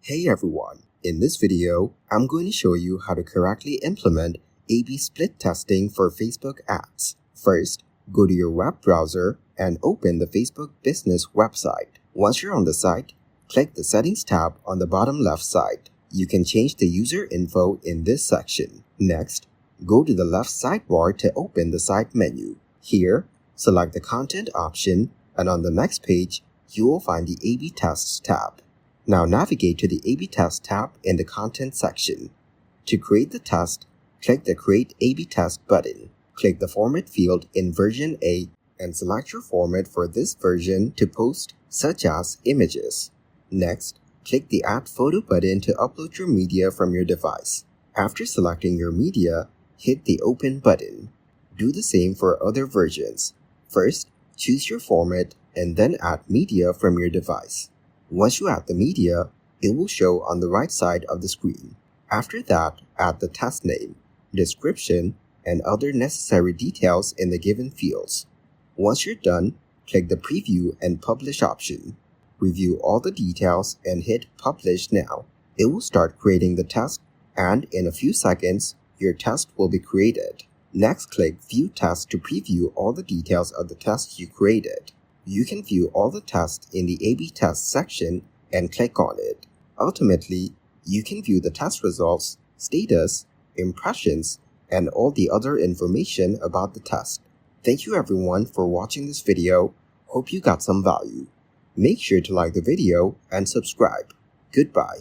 Hey everyone, in this video, I'm going to show you how to correctly implement A/B split testing for Facebook ads. First, go to your web browser and open the Facebook business website. Once you're on the site, click the Settings tab on the bottom left side. You can change the user info in this section. Next, go to the left sidebar to open the site menu. Here, select the Content option, and on the next page, you will find the A/B Tests tab. Now navigate to the A/B Test tab in the Content section. To create the test, click the Create A/B Test button. Click the Format field in version A and select your format for this version to post, such as images. Next, click the Add Photo button to upload your media from your device. After selecting your media, hit the Open button. Do the same for other versions. First, choose your format and then add media from your device. Once you add the media, it will show on the right side of the screen. After that, add the test name, description, and other necessary details in the given fields. Once you're done, click the Preview and Publish option. Review all the details and hit Publish now. It will start creating the test, and in a few seconds, your test will be created. Next, click View Test to preview all the details of the test you created. You can view all the tests in the A/B Test section and click on it. Ultimately, you can view the test results, status, impressions, and all the other information about the test. Thank you everyone for watching this video. Hope you got some value. Make sure to like the video and subscribe. Goodbye.